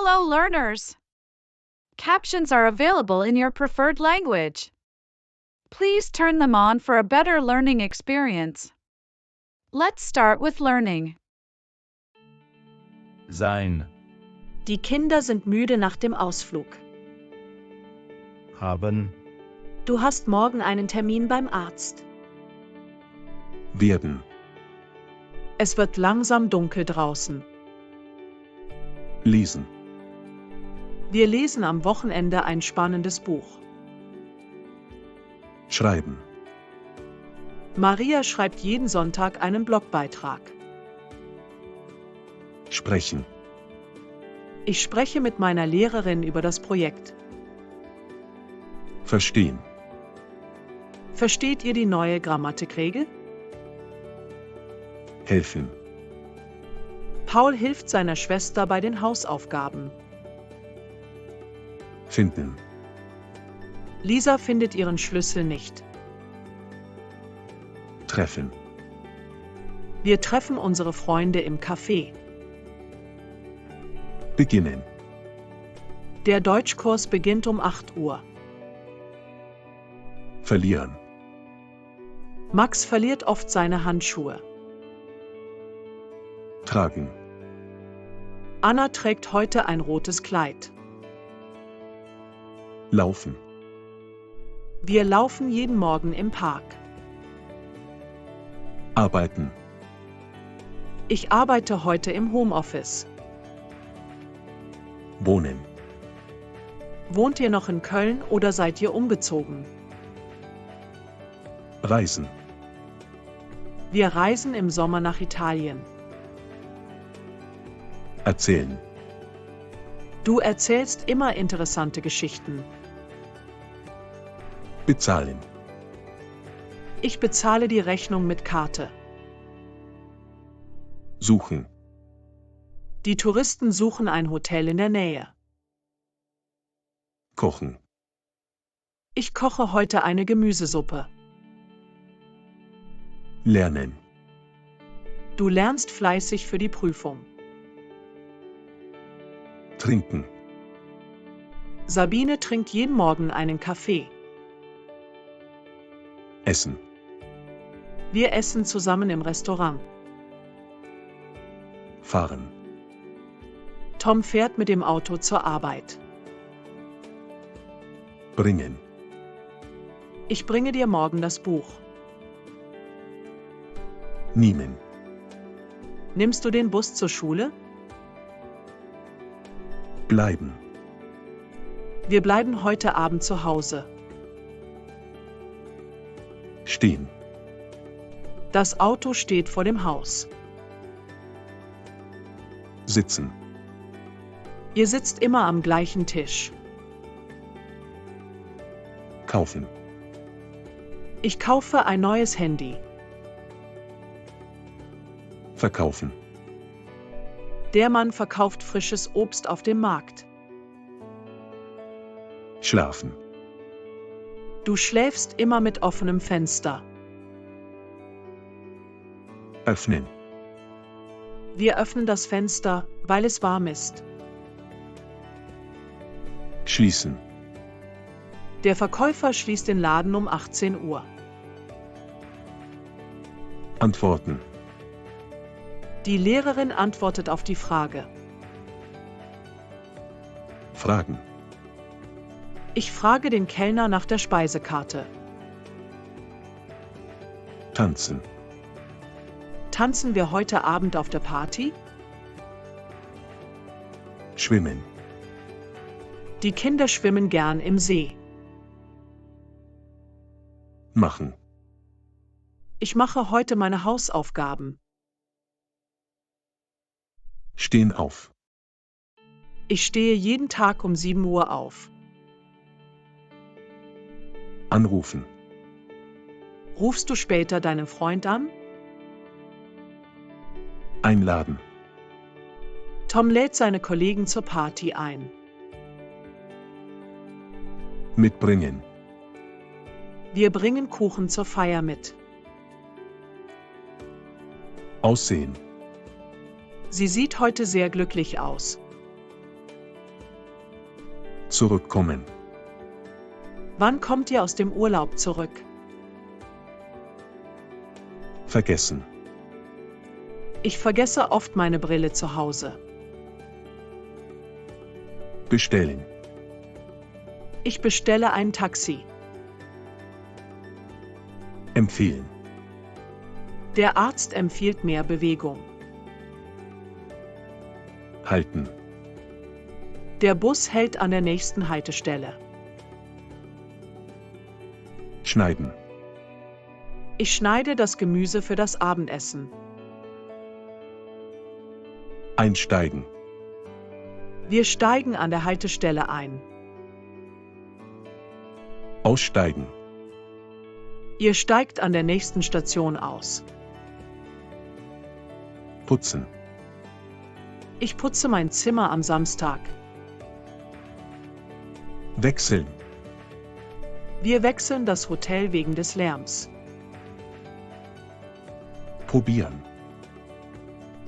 Hello, learners! Captions are available in your preferred language. Please turn them on for a better learning experience. Let's start with learning. Sein, Die Kinder sind müde nach dem Ausflug. haben, Du hast morgen einen Termin beim Arzt. werden, Es wird langsam dunkel draußen. lesen, Wir lesen am Wochenende ein spannendes Buch. schreiben, Maria schreibt jeden Sonntag einen Blogbeitrag. sprechen, Ich spreche mit meiner Lehrerin über das Projekt. verstehen, Versteht ihr die neue Grammatikregel? helfen, Paul hilft seiner Schwester bei den Hausaufgaben. finden, Lisa findet ihren Schlüssel nicht. treffen, Wir treffen unsere Freunde im Café. beginnen, Der Deutschkurs beginnt um 8 Uhr. verlieren, Max verliert oft seine Handschuhe. tragen, Anna trägt heute ein rotes Kleid. laufen, Wir laufen jeden Morgen im Park. arbeiten, Ich arbeite heute im Homeoffice. wohnen, Wohnt ihr noch in Köln oder seid ihr umgezogen? reisen, Wir reisen im Sommer nach Italien. erzählen, Du erzählst immer interessante Geschichten. bezahlen, Ich bezahle die Rechnung mit Karte. suchen, Die Touristen suchen ein Hotel in der Nähe. kochen, Ich koche heute eine Gemüsesuppe. lernen, Du lernst fleißig für die Prüfung. trinken, Sabine trinkt jeden Morgen einen Kaffee. essen, Wir essen zusammen im Restaurant. fahren, Tom fährt mit dem Auto zur Arbeit. bringen, Ich bringe dir morgen das Buch. nehmen, Nimmst du den Bus zur Schule? bleiben, Wir bleiben heute Abend zu Hause. stehen, Das Auto steht vor dem Haus. sitzen, Ihr sitzt immer am gleichen Tisch. kaufen, Ich kaufe ein neues Handy. verkaufen, Der Mann verkauft frisches Obst auf dem Markt. schlafen, Du schläfst immer mit offenem Fenster. öffnen, Wir öffnen das Fenster, weil es warm ist. schließen, Der Verkäufer schließt den Laden um 18 Uhr. antworten, Die Lehrerin antwortet auf die Frage. fragen, Ich frage den Kellner nach der Speisekarte. tanzen, Tanzen wir heute Abend auf der Party? schwimmen, Die Kinder schwimmen gern im See. machen, Ich mache heute meine Hausaufgaben. stehen auf, Ich stehe jeden Tag um 7 Uhr auf. anrufen, Rufst du später deinen Freund an? einladen, Tom lädt seine Kollegen zur Party ein. mitbringen, Wir bringen Kuchen zur Feier mit. aussehen, Sie sieht heute sehr glücklich aus. Zurückkommen. Wann kommt ihr aus dem Urlaub zurück? Vergessen. Ich vergesse oft meine Brille zu Hause. Bestellen. Ich bestelle ein Taxi. Empfehlen. Der Arzt empfiehlt mehr Bewegung. Halten. Der Bus hält an der nächsten Haltestelle. Schneiden. Ich schneide das Gemüse für das Abendessen. Einsteigen. Wir steigen an der Haltestelle ein. Aussteigen. Ihr steigt an der nächsten Station aus. Putzen. Ich putze mein Zimmer am Samstag. Wechseln. Wir wechseln das Hotel wegen des Lärms. Probieren.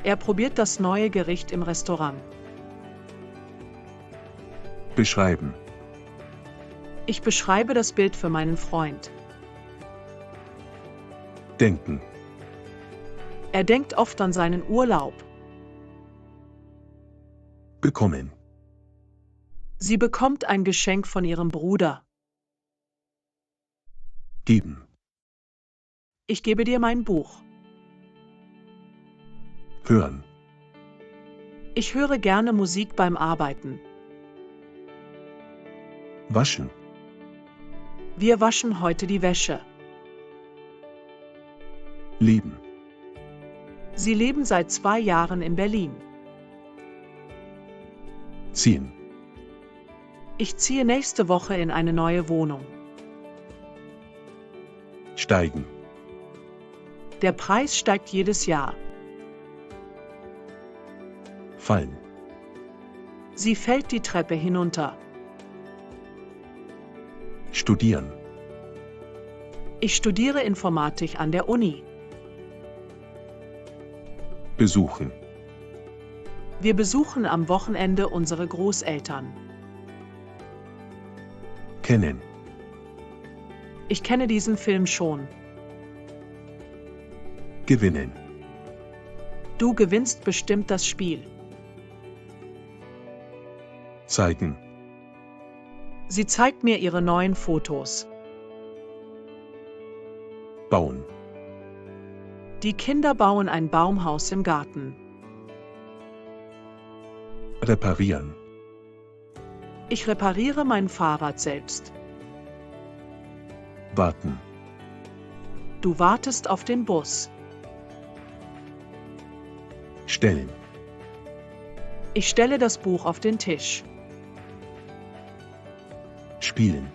Er probiert das neue Gericht im Restaurant. Beschreiben. Ich beschreibe das Bild für meinen Freund. Denken. Er denkt oft an seinen Urlaub. Bekommen. Sie bekommt ein Geschenk von ihrem Bruder. Geben. Ich gebe dir mein Buch. Hören. Ich höre gerne Musik beim Arbeiten. Waschen. Wir waschen heute die Wäsche. Leben. Sie leben seit 2 Jahren in Berlin. Ziehen. Ich ziehe nächste Woche in eine neue Wohnung. Steigen. Der Preis steigt jedes Jahr. Fallen. Sie fällt die Treppe hinunter. Studieren. Ich studiere Informatik an der Uni. Besuchen. Wir besuchen am Wochenende unsere Großeltern. Kennen. Ich kenne diesen Film schon. Gewinnen. Du gewinnst bestimmt das Spiel. Zeigen. Sie zeigt mir ihre neuen Fotos. Bauen. Die Kinder bauen ein Baumhaus im Garten. Reparieren. Ich repariere mein Fahrrad selbst. Warten. Du wartest auf den Bus. Stellen. Ich stelle das Buch auf den Tisch. Spielen.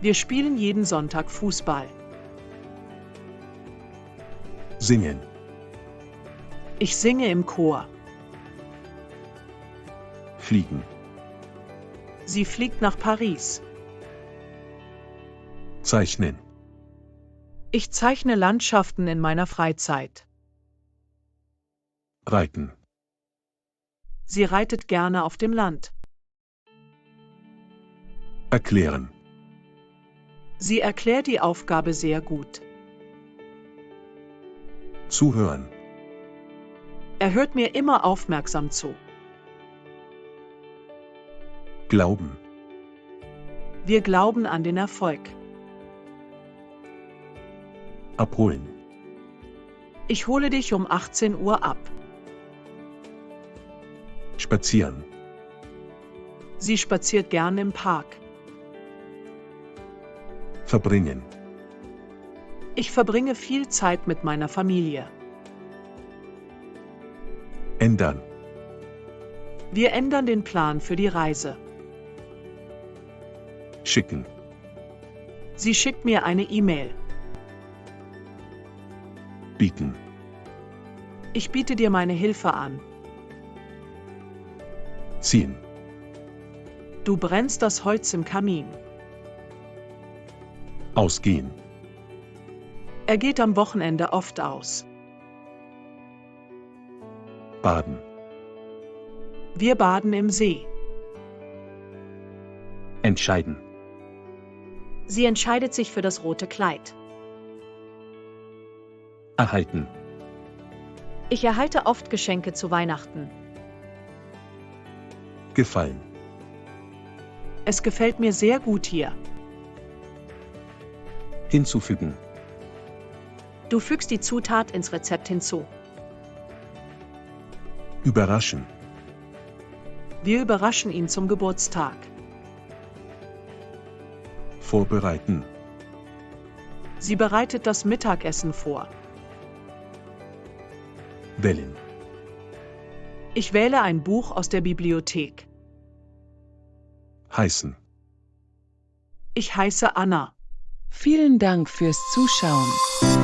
Wir spielen jeden Sonntag Fußball. Singen. Ich singe im Chor. Fliegen. Sie fliegt nach Paris. Zeichnen. Ich zeichne Landschaften in meiner Freizeit. Reiten. Sie reitet gerne auf dem Land. Erklären. Sie erklärt die Aufgabe sehr gut. Zuhören. Er hört mir immer aufmerksam zu. Glauben. Wir glauben an den Erfolg. Abholen. Ich hole dich um 18 Uhr ab. Spazieren. Sie spaziert gern im Park. Verbringen. Ich verbringe viel Zeit mit meiner Familie. Ändern. Wir ändern den Plan für die Reise. Schicken. Sie schickt mir eine E-Mail. Bieten. Ich biete dir meine Hilfe an. Ziehen. Du brennst das Holz im Kamin. Ausgehen. Er geht am Wochenende oft aus. Baden. Wir baden im See. Entscheiden. Sie entscheidet sich für das rote Kleid. Erhalten. Ich erhalte oft Geschenke zu Weihnachten. Gefallen. Es gefällt mir sehr gut hier. Hinzufügen. Du fügst die Zutat ins Rezept hinzu. Überraschen. Wir überraschen ihn zum Geburtstag. Vorbereiten. Sie bereitet das Mittagessen vor. Wählen. Ich wähle ein Buch aus der Bibliothek. Heißen. Ich heiße Anna. Vielen Dank fürs Zuschauen.